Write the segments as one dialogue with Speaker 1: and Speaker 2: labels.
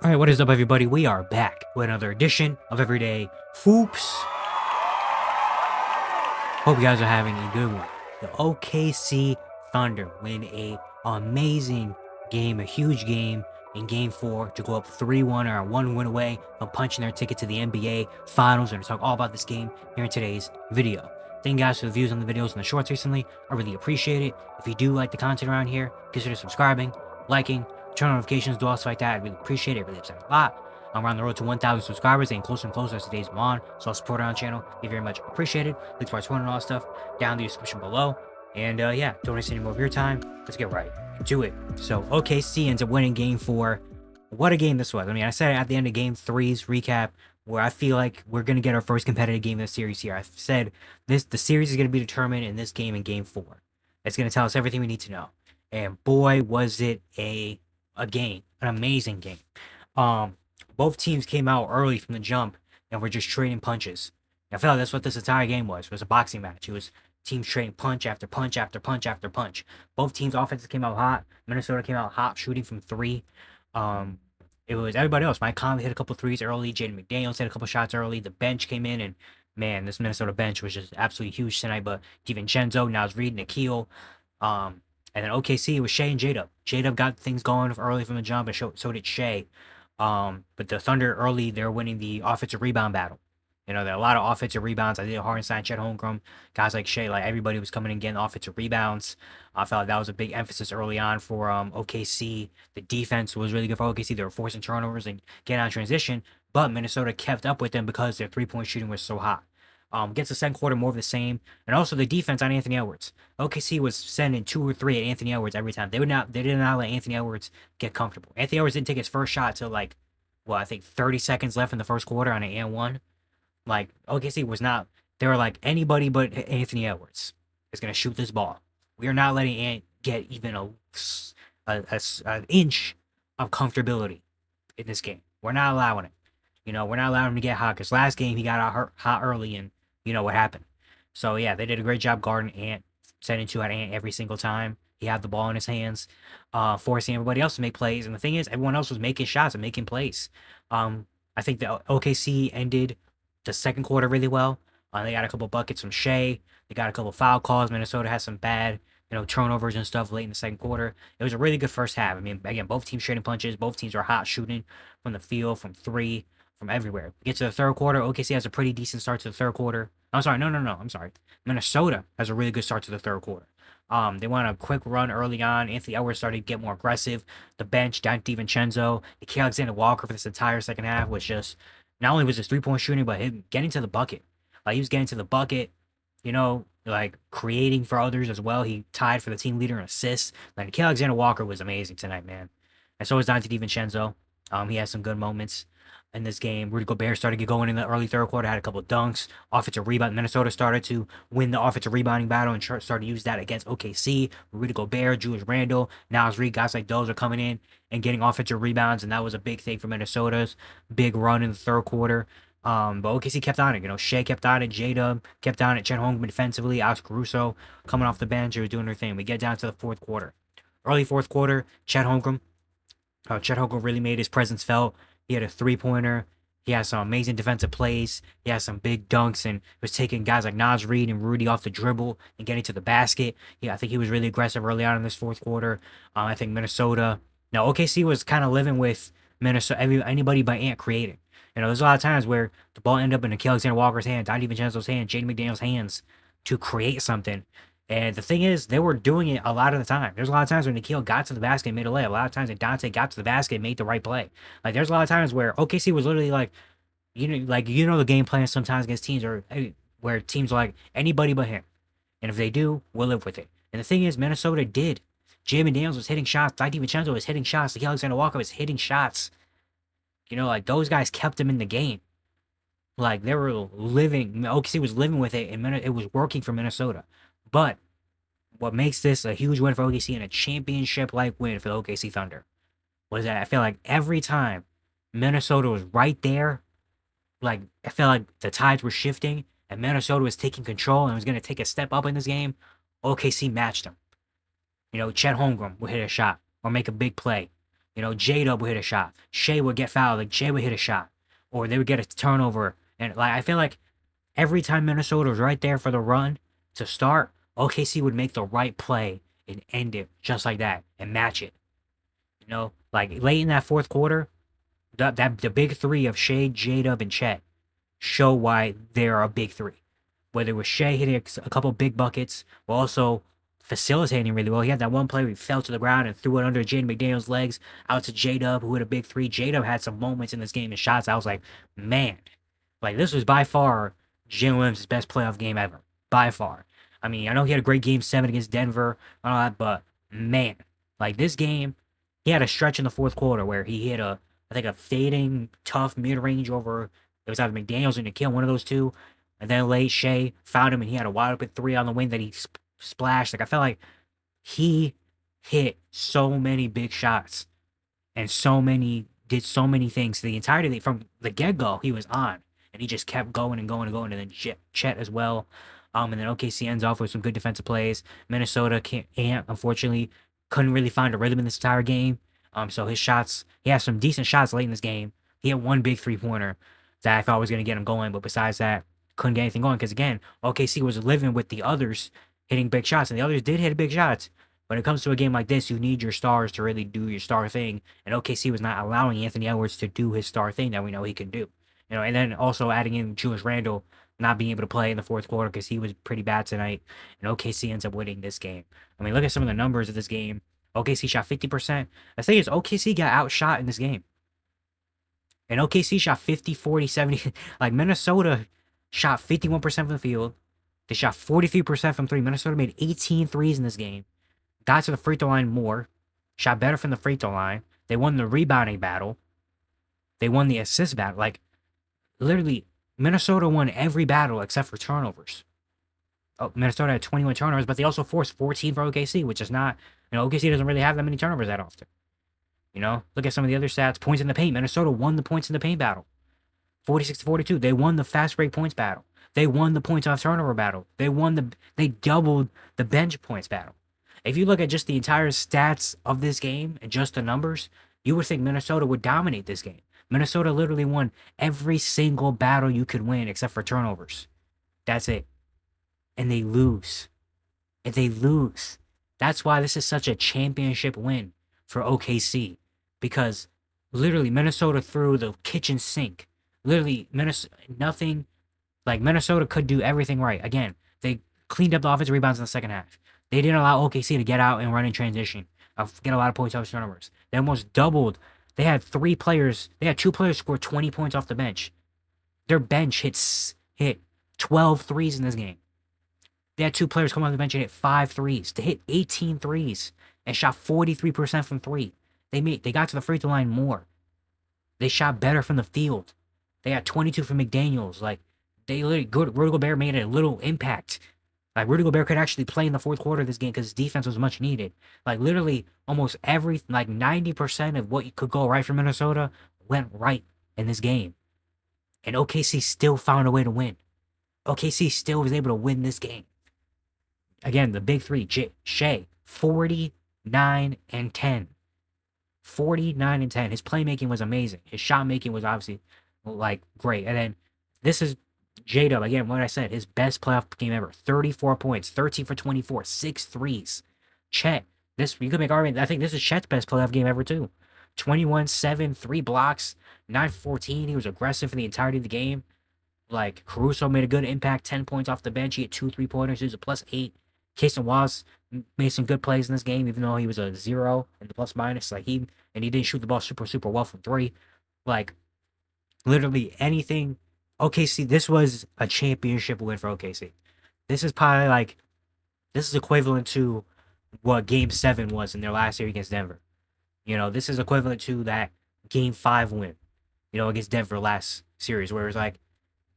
Speaker 1: Alright, what is up, everybody? We are back with another edition of Everyday Foops. Hope you guys are having a good one. The OKC Thunder win a amazing game, a huge game in Game 4 to go up 3-1 or 1 win away from punching their ticket to the NBA Finals. We're going to talk all about this game here in today's video. Thank you guys for the views on the videos and the shorts recently. I really appreciate it. If you do like the content around here, consider subscribing, liking, turn like that. I really appreciate it. It really helps out a lot. I'm on the road to 1,000 subscribers, and closer and closer as the days go on. So support on the channel. Be very much appreciated. Links to our Twitter and all that stuff down in the description below. And yeah, don't waste any more of your time. Let's get right into it. So OKC ends up winning Game 4. What a game this was. I mean, I said at the end of Game 3's recap, where I feel like we're going to get our first competitive game of the series here. I said the series is going to be determined in this game in Game 4. It's going to tell us everything we need to know. And boy, was it a game, an amazing game. Both teams came out early from the jump and were just trading punches. I felt like that's what this entire game was. It was a boxing match. It was teams trading punch after punch after punch after punch. Both teams' offenses came out hot. Minnesota came out hot, shooting from three. It was everybody else. Mike Conley hit a couple threes early. Jaden McDaniels hit a couple shots early. The bench came in, and man, this Minnesota bench was just absolutely huge tonight. But DiVincenzo, Naz Reid, Nikhil, and then OKC was Shea and J-Dub. J-Dub got things going early from the jump, and so did Shea. But the Thunder early, they're winning the offensive rebound battle. You know, there are a lot of offensive rebounds. I did Hartenstein, Chet Holmgren, guys like Shea, like everybody was coming and getting offensive rebounds. I felt like that was a big emphasis early on for OKC. The defense was really good for OKC. They were forcing turnovers and getting out of transition, but Minnesota kept up with them because their three-point shooting was so hot. Gets the second quarter more of the same, and also the defense on Anthony Edwards. OKC was sending 2 or 3 at Anthony Edwards every time. They did not let Anthony Edwards get comfortable. Anthony Edwards didn't take his first shot till like, well, I think 30 seconds left in the first quarter on an and-1. Like OKC was not. They were like, anybody but Anthony Edwards is gonna shoot this ball. We are not letting Ant get even an inch of comfortability in this game. We're not allowing it. You know, we're not allowing him to get hot, because last game he got out hot early, and you know what happened. So yeah, they did a great job guarding Ant, sending 2 at Ant every single time he had the ball in his hands, forcing everybody else to make plays. And the thing is, everyone else was making shots and making plays. I think the OKC ended the second quarter really well. They got a couple buckets from Shea. They got a couple foul calls. Minnesota had some bad, turnovers and stuff late in the second quarter. It was a really good first half. I mean, again, both teams trading punches. Both teams are hot shooting from the field, from three, from everywhere. We get to the third quarter. OKC has a pretty decent start to the third quarter. I'm sorry. No. I'm sorry. Minnesota has a really good start to the third quarter. They went on a quick run early on. Anthony Edwards started to get more aggressive. The bench, Don DiVincenzo, Nikhil Alexander-Walker for this entire second half was just, not only was his three-point shooting, but him getting to the bucket. Like, he was getting to the bucket, like creating for others as well. He tied for the team leader in assists. Like, Nikhil Alexander-Walker was amazing tonight, man. And so was Dante DiVincenzo. He had some good moments in this game. Rudy Gobert started to get going in the early third quarter, had a couple of dunks, offensive rebound. Minnesota started to win the offensive rebounding battle and started to use that against OKC. Rudy Gobert, Julius Randle, Naz Reid, guys like those are coming in and getting offensive rebounds, and that was a big thing for Minnesota's big run in the third quarter. But OKC kept on it. Shea kept on it, J-Dub kept on it, Chet Holmgren defensively, Alex Caruso coming off the bench, he was doing their thing. We get down to the fourth quarter. Early fourth quarter, Chet Holmgren really made his presence felt. He had a three-pointer. He had some amazing defensive plays. He had some big dunks and was taking guys like Naz Reid and Rudy off the dribble and getting to the basket. Yeah, I think he was really aggressive early on in this fourth quarter. I think Minnesota. Now, OKC was kind of living with Minnesota, anybody but Ant creating. There's a lot of times where the ball ended up in Nikhil Alexander-Walker's hand, Don DiVincenzo's hand, Jaden McDaniels' hands to create something. And the thing is, they were doing it a lot of the time. There's a lot of times when Nikhil got to the basket and made a layup. A lot of times when Dante got to the basket and made the right play. Like, there's a lot of times where OKC was literally like, the game plan sometimes against teams or where teams are like, anybody but him. And if they do, we'll live with it. And the thing is, Minnesota did. Jaden McDaniels was hitting shots. Dante DiVincenzo was hitting shots. Nikhil Alexander-Walker was hitting shots. Those guys kept him in the game. Like, they were living. OKC was living with it, and it was working for Minnesota. But what makes this a huge win for OKC and a championship-like win for the OKC Thunder was that I feel like every time Minnesota was right there, like, I felt like the tides were shifting and Minnesota was taking control and was going to take a step up in this game, OKC matched them. Chet Holmgren would hit a shot or make a big play. You know, J-Dub would hit a shot. Shea would get fouled. Like, Shea would hit a shot. Or they would get a turnover. And, like, I feel like every time Minnesota was right there for the run to start, OKC would make the right play and end it just like that and match it. You know, like, late in that fourth quarter, the big three of Shea, J-Dub, and Chet show why they're a big three. Whether it was Shea hitting a couple big buckets, while also facilitating really well. He had that one play where he fell to the ground and threw it under Jaden McDaniels' legs out to J-Dub, who hit a big three. J-Dub had some moments in this game and shots. I was like, man, like this was by far Jalen Williams' best playoff game ever. By far. I mean, I know he had a great game 7 against Denver and all that, but man, like this game, he had a stretch in the fourth quarter where he hit I think a fading, tough mid-range over, it was either McDaniels or Nikhil, one of those two. And then late, Shea found him and he had a wide open three on the wing that he splashed. Like, I felt like he hit so many big shots and did so many things. The entirety, from the get-go, he was on. And he just kept going and going and going. And then Chet as well. And then OKC ends off with some good defensive plays. Minnesota unfortunately, couldn't really find a rhythm in this entire game. So his shots, he had some decent shots late in this game. He had one big three-pointer that I thought was going to get him going. But besides that, couldn't get anything going. Because, again, OKC was living with the others hitting big shots. And the others did hit big shots. When it comes to a game like this, you need your stars to really do your star thing. And OKC was not allowing Anthony Edwards to do his star thing that we know he can do. You know, and then also adding in Julius Randle not being able to play in the fourth quarter because he was pretty bad tonight. And OKC ends up winning this game. I mean, look at some of the numbers of this game. OKC shot 50%. The thing is, OKC got outshot in this game. And OKC shot 50, 40, 70. Like, Minnesota shot 51% from the field. They shot 43% from three. Minnesota made 18 threes in this game. Got to the free throw line more. Shot better from the free throw line. They won the rebounding battle. They won the assist battle. Like, literally, Minnesota won every battle except for turnovers. Oh, Minnesota had 21 turnovers, but they also forced 14 for OKC, which is not, OKC doesn't really have that many turnovers that often. Look at some of the other stats. Points in the paint. Minnesota won the points in the paint battle. 46-42. They won the fast break points battle. They won the points off turnover battle. They doubled the bench points battle. If you look at just the entire stats of this game and just the numbers, you would think Minnesota would dominate this game. Minnesota literally won every single battle you could win except for turnovers. That's it. And they lose. That's why this is such a championship win for OKC. Because literally Minnesota threw the kitchen sink. Literally, Minnesota could do everything right. Again, they cleaned up the offensive rebounds in the second half. They didn't allow OKC to get out and run in transition. Get a lot of points off turnovers. They almost doubled. They had two players score 20 points off the bench. Their bench hit 12 threes in this game. They had two players come off the bench and hit 5 threes. They hit 18 threes and shot 43% from three. They got to the free throw line more. They shot better from the field. They had 22 from McDaniels. Like, Rudy Gobert made a little impact. Like, Rudy Gobert could actually play in the fourth quarter of this game because his defense was much needed. Like, literally, almost 90% of what could go right for Minnesota went right in this game. And OKC still found a way to win. OKC still was able to win this game. Again, the big three, Shea, 49 and 10. 49 and 10. His playmaking was amazing. His shot making was obviously, great. And then this is J-Dub, again, what I said, his best playoff game ever. 34 points, 13 for 24, 6 threes. Chet, you could make argument, I think this is Chet's best playoff game ever, too. 21, 7, 3 blocks, 9 for 14. He was aggressive for the entirety of the game. Like, Caruso made a good impact, 10 points off the bench. He had 2 3-pointers. He was a +8. Casey Wallace made some good plays in this game, even though he was a 0 in the plus-minus. He didn't shoot the ball super, super well from 3. Like, literally anything. OKC, this was a championship win for OKC. This is probably this is equivalent to what Game 7 was in their last series against Denver. This is equivalent to that Game 5 win, against Denver last series, where it's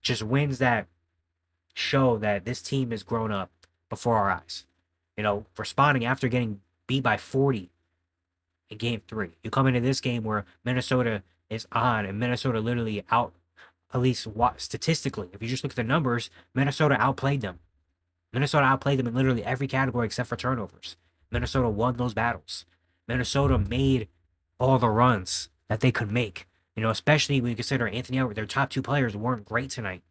Speaker 1: just wins that show that this team has grown up before our eyes. Responding after getting beat by 40 in Game 3. You come into this game where Minnesota is on, and Minnesota literally at least statistically, if you just look at the numbers, Minnesota outplayed them. Minnesota outplayed them in literally every category except for turnovers. Minnesota won those battles. Minnesota made all the runs that they could make. Especially when you consider Anthony Edwards, their top two players weren't great tonight,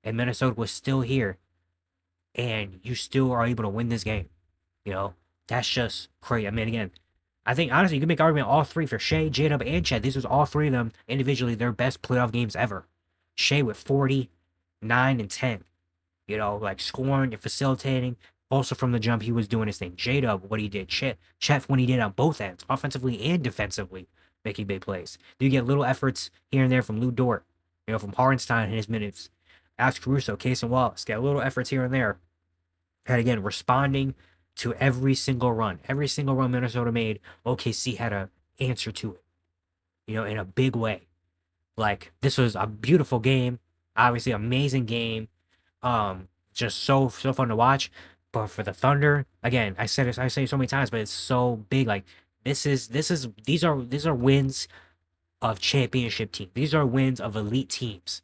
Speaker 1: and Minnesota was still here, and you still are able to win this game. That's just crazy. I mean, again, I think honestly you can make an argument all three for Shea, J-Dub, and Chet. These was all three of them individually their best playoff games ever. Shea with 40, 9, and 10. Like scoring and facilitating. Also from the jump, he was doing his thing. J-Dub, what he did. Chet when he did on both ends, offensively and defensively, making big plays. You get little efforts here and there from Lou Dort, from Hartenstein in his minutes. Alex Caruso, Case and Wallace, get little efforts here and there. And again, responding to every single run. Every single run Minnesota made, OKC had an answer to it, in a big way. Like, this was a beautiful game. Obviously, amazing game. Just so fun to watch. But for the Thunder, again, I say it so many times, but it's so big. Like, these are wins of championship teams. These are wins of elite teams.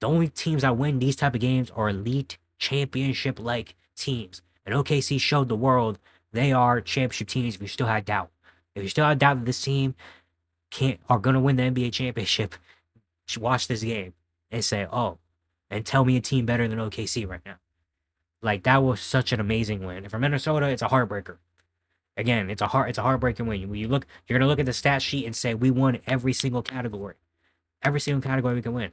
Speaker 1: The only teams that win these type of games are elite championship-like teams. And OKC showed the world they are championship teams if you still had doubt. If you still had doubt that this team are going to win the NBA championship, watch this game and say, oh, and tell me a team better than OKC right now. Like, that was such an amazing win. And for Minnesota, it's a heartbreaker. Again, it's a heartbreaking win. When you're going to look at the stat sheet and say, we won every single category. Every single category we can win.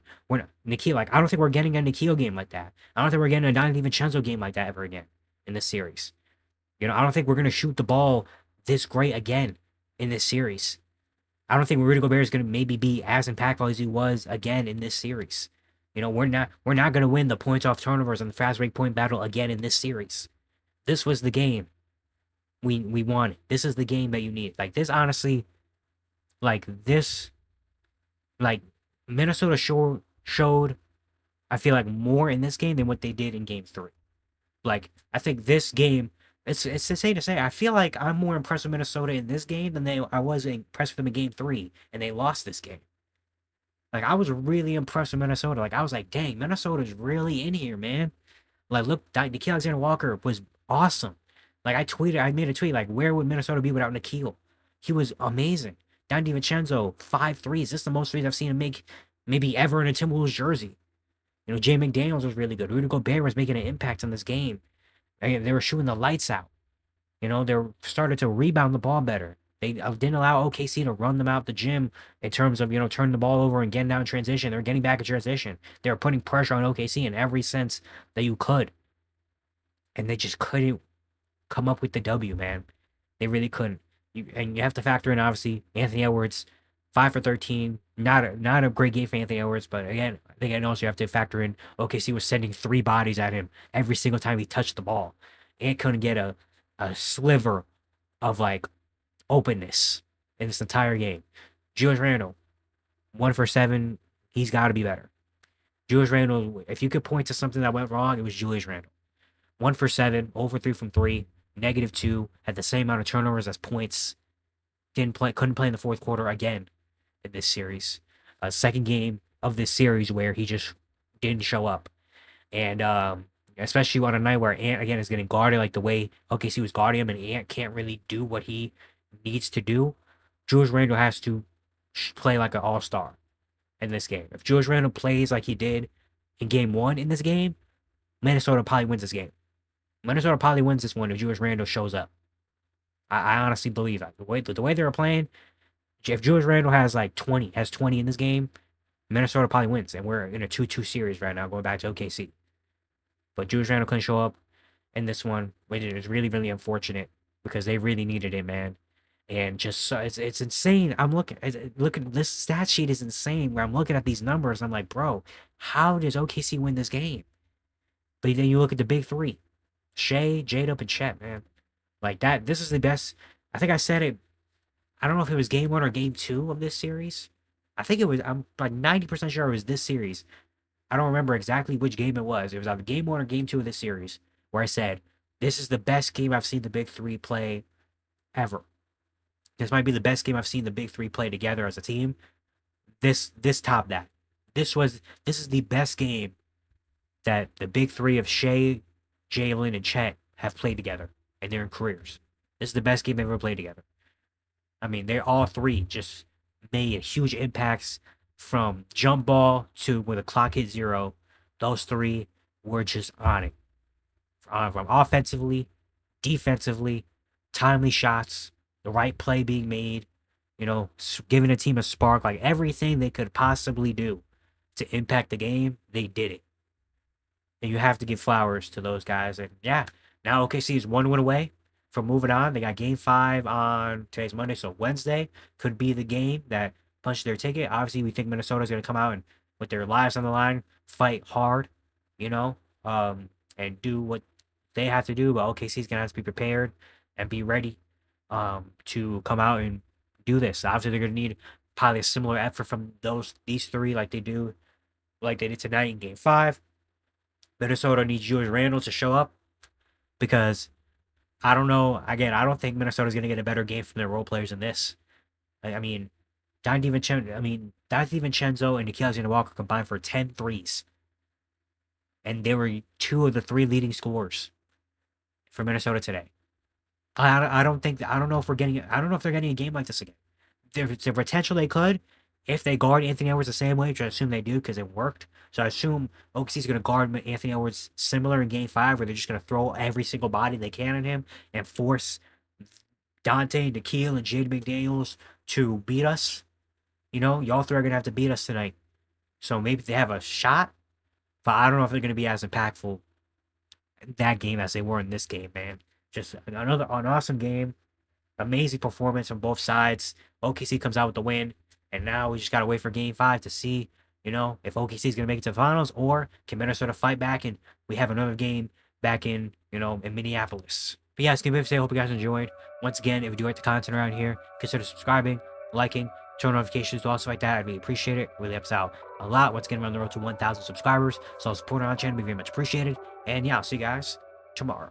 Speaker 1: Nikhil, I don't think we're getting a Nikhil game like that. I don't think we're getting a Donnie DiVincenzo game like that ever again in this series. I don't think we're going to shoot the ball this great again in this series. I don't think Rudy Gobert is going to maybe be as impactful as he was again in this series. We're not going to win the points off turnovers and the fast break point battle again in this series. This was the game we wanted. This is the game that you need. Like, this honestly, Minnesota showed, I feel like, more in this game than what they did in Game 3. Like, I think this game, it's insane to say, I feel like I'm more impressed with Minnesota in this game than I was impressed with them in Game 3, and they lost this game. Like, I was really impressed with Minnesota. Like, I was like, dang, Minnesota's really in here, man. Like, look, Nikhil Alexander-Walker was awesome. Like, I made a tweet, like, where would Minnesota be without Nikhil? He was amazing. Don DiVincenzo, 5 threes. This is the most threes I've seen him make maybe ever in a Timberwolves jersey. Jay McDaniels was really good. Rudy Gobert was making an impact on this game. They were shooting the lights out. They started to rebound the ball better. They didn't allow OKC to run them out the gym in terms of, turning the ball over and getting down in transition. They were getting back in transition. They were putting pressure on OKC in every sense that you could. And they just couldn't come up with the W, man. They really couldn't. And you have to factor in, obviously, Anthony Edwards, 5 for 13. Not a great game for Anthony Edwards, but again, I think also you have to factor in OKC was sending 3 bodies at him every single time he touched the ball. And couldn't get a sliver of, openness in this entire game. Julius Randle, 1 for 7. He's got to be better. Julius Randle, if you could point to something that went wrong, it was Julius Randle. 1 for 7, 0 for 3 from 3, -2, had the same amount of turnovers as points. Couldn't play in the fourth quarter again in this series. Second game of this series where he just didn't show up. And especially on a night where Ant, again, is getting guarded like the way OKC was guarding him, and Ant can't really do what he needs to do. Julius Randle has to play like an all-star in this game. If Julius Randle plays like he did in Game 1 in this game, Minnesota probably wins this game. Minnesota probably wins this one if Julius Randle shows up. I honestly believe that. The way they were playing, if Julius Randle has 20 in this game, Minnesota probably wins. And we're in a 2-2 series right now, going back to OKC. But Julius Randle couldn't show up in this one, which is really, really unfortunate because they really needed it, man. And just it's insane. I'm looking this stat sheet is insane. Where I'm looking at these numbers, I'm like, bro, how does OKC win this game? But then you look at the big three, Shea, J-Dub, and Chet, man. Like that. This is the best. I think I said it. I don't know if it was Game 1 or Game 2 of this series. I think it was. I'm like 90% sure it was this series. I don't remember exactly which game it was. It was either Game 1 or Game 2 of this series where I said, this is the best game I've seen the big three play ever. This might be the best game I've seen the big three play together as a team. This topped that. This is the best game that the big three of Shea, Jalen, and Chet have played together in their careers. This is the best game they've ever played together. I mean, they all three just made huge impacts from jump ball to when the clock hit zero. Those three were just on it. From offensively, defensively, timely shots, the right play being made, giving a team a spark, like everything they could possibly do to impact the game, they did it. And you have to give flowers to those guys. And yeah, now OKC is 1 win away from moving on. They got game 5 on today's Monday, so Wednesday could be the game that punched their ticket. Obviously, we think Minnesota's going to come out and with their lives on the line, fight hard, you know, and do what they have to do. But OKC's going to have to be prepared and be ready to come out and do this. Obviously, they're going to need probably a similar effort from these three like they did tonight in game 5. Minnesota needs Julius Randle to show up because I don't know. Again, I don't think Minnesota's going to get a better game from their role players in this. I mean, Dante DiVincenzo and Nikhil Alexander-Walker combined for 10 threes. And they were 2 of the 3 leading scorers for Minnesota today. I don't know if they're getting a game like this again. There's the potential they could if they guard Anthony Edwards the same way, which I assume they do because it worked. So I assume OKC is going to guard Anthony Edwards similar in game 5, where they're just going to throw every single body they can at him and force Dante, Nikhil, and Jaden McDaniels to beat us. Y'all 3 are going to have to beat us tonight. So maybe they have a shot, but I don't know if they're going to be as impactful in that game as they were in this game, man. Just an awesome game. Amazing performance on both sides. OKC comes out with the win. And now we just got to wait for game 5 to see, if OKC is going to make it to the finals, or can Minnesota fight back and we have another game back in Minneapolis. But yeah, it's going to be today. I hope you guys enjoyed. Once again, if you do like the content around here, consider subscribing, liking, turn notifications, also like that. I'd really appreciate it. It really helps out a lot. Once again, we're on the road to 1,000 subscribers. So support on our channel would be very much appreciated. And yeah, I'll see you guys tomorrow.